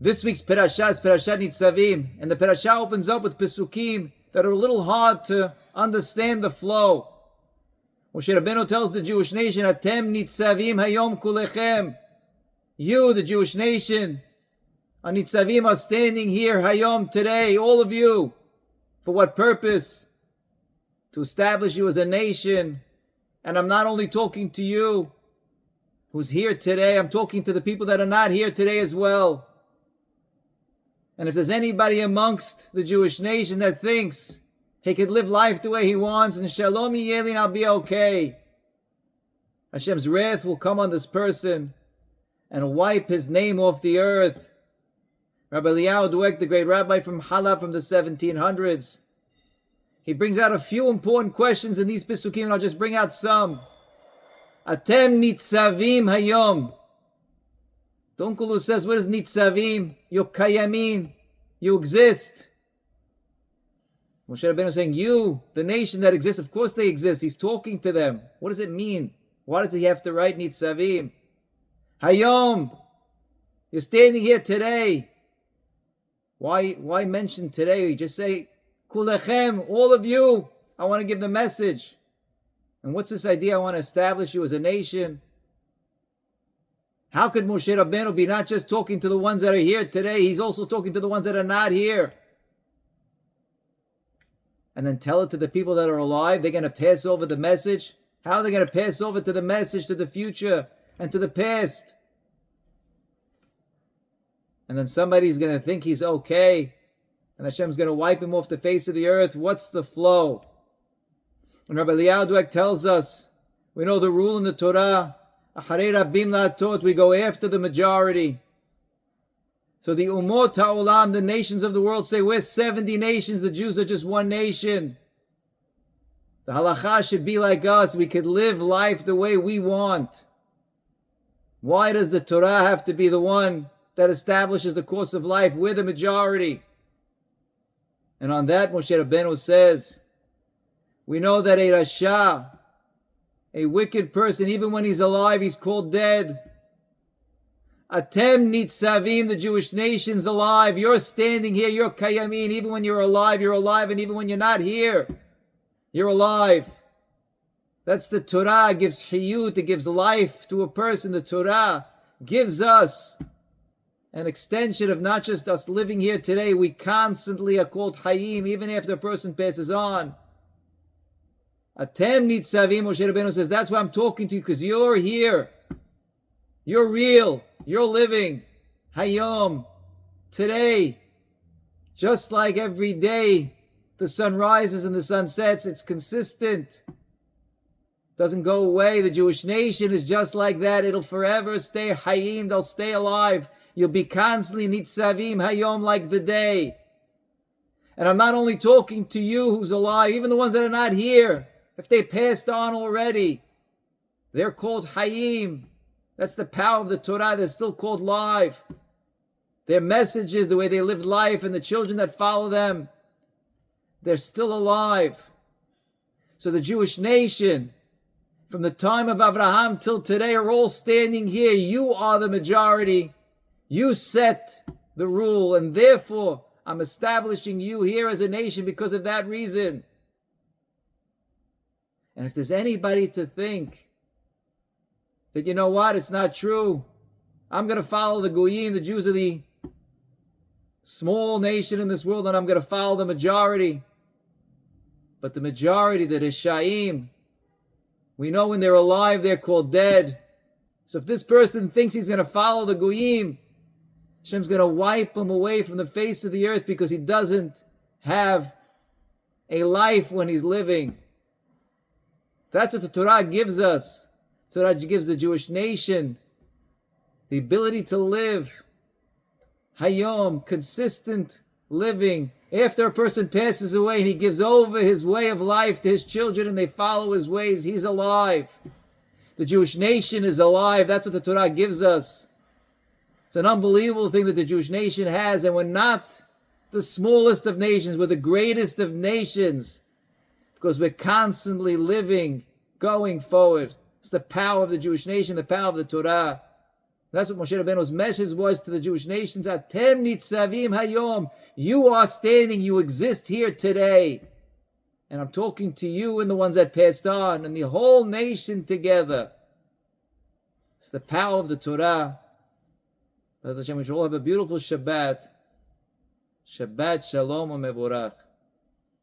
This week's Perashah is Perashat Nisabim, and the Perashah opens up with Pesukim that are a little hard to understand the flow. Moshe Rabbeinu tells the Jewish nation, Atem Nitzavim Hayom Kulechem. You, the Jewish nation, Nitzavim, are standing here Hayom today, all of you. For what purpose? To establish you as a nation. And I'm not only talking to you who's here today, I'm talking to the people that are not here today as well. And if there's anybody amongst the Jewish nation that thinks he could live life the way he wants and Shalom Yelin, I'll be okay, Hashem's wrath will come on this person and wipe his name off the earth. Rabbi Eliyahu Dweck, the great rabbi from Halab from the 1700s, he brings out a few important questions in these Pesukim, and I'll just bring out some. Atem Nitzavim Hayom. The uncle who says, what is Nitzavim? You're Kayamin. You exist. Moshe Rabbeinu is saying, you, the nation that exists, of course they exist. He's talking to them. What does it mean? Why does he have to write Nitzavim? Hayom. You're standing here today. Why mention today? You just say, Kulechem, all of you. I want to give the message. And what's this idea? I want to establish you as a nation. How could Moshe Rabbeinu be not just talking to the ones that are here today, he's also talking to the ones that are not here? And then tell it to the people that are alive. They're going to pass over the message. How are they going to pass over to the message, to the future, and to the past? And then somebody's going to think he's okay, and Hashem's going to wipe him off the face of the earth. What's the flow? And Rabbi Eliyahu Dweck tells us, we know the rule in the Torah, Acharei Rabim La'atot, we go after the majority. So the Umot HaOlam, the nations of the world, say we're 70 nations, the Jews are just one nation. The halakha should be like us. We could live life the way we want. Why does the Torah have to be the one that establishes the course of life? We're the majority. And on that, Moshe Rabbeinu says, we know that a Rasha, a wicked person, even when he's alive, he's called dead. Atem Nitzavim, the Jewish nation's alive. You're standing here, you're Kayamin. Even when you're alive, and even when you're not here, you're alive. That's the Torah. It gives Hiyut, it gives life to a person. The Torah gives us an extension of not just us living here today. We constantly are called Hayim, even after a person passes on. Atem Nitzavim, Moshe Rabbeinu says, that's why I'm talking to you, because you're here. You're real. You're living. Hayom. Today. Just like every day the sun rises and the sun sets, it's consistent. Doesn't go away. The Jewish nation is just like that. It'll forever stay Hayim. They'll stay alive. You'll be constantly Nitzavim Hayom, like the day. And I'm not only talking to you who's alive, even the ones that are not here. If they passed on already, they're called Hayim. That's the power of the Torah. They're still called live. Their messages, the way they lived life, and the children that follow them, they're still alive. So the Jewish nation, from the time of Abraham till today, are all standing here. You are the majority. You set the rule, and therefore I'm establishing you here as a nation because of that reason. And if there's anybody to think that, you know what, it's not true, I'm going to follow the Goyim, the Jews are the small nation in this world, and I'm going to follow the majority. But the majority, the Rishaim, we know when they're alive, they're called dead. So if this person thinks he's going to follow the Goyim, Hashem's going to wipe him away from the face of the earth because he doesn't have a life when he's living. That's what the Torah gives us. The Torah gives the Jewish nation the ability to live Hayom, consistent living. After a person passes away and he gives over his way of life to his children and they follow his ways, he's alive. The Jewish nation is alive. That's what the Torah gives us. It's an unbelievable thing that the Jewish nation has, and we're not the smallest of nations, we're the greatest of nations, because we're constantly living, going forward. It's the power of the Jewish nation, the power of the Torah. That's what Moshe Rabbeinu's message was to the Jewish nations. Atem nitzavim hayom. You are standing, you exist here today. And I'm talking to you and the ones that passed on and the whole nation together. It's the power of the Torah. We should all have a beautiful Shabbat. Shabbat Shalom u'mevorach.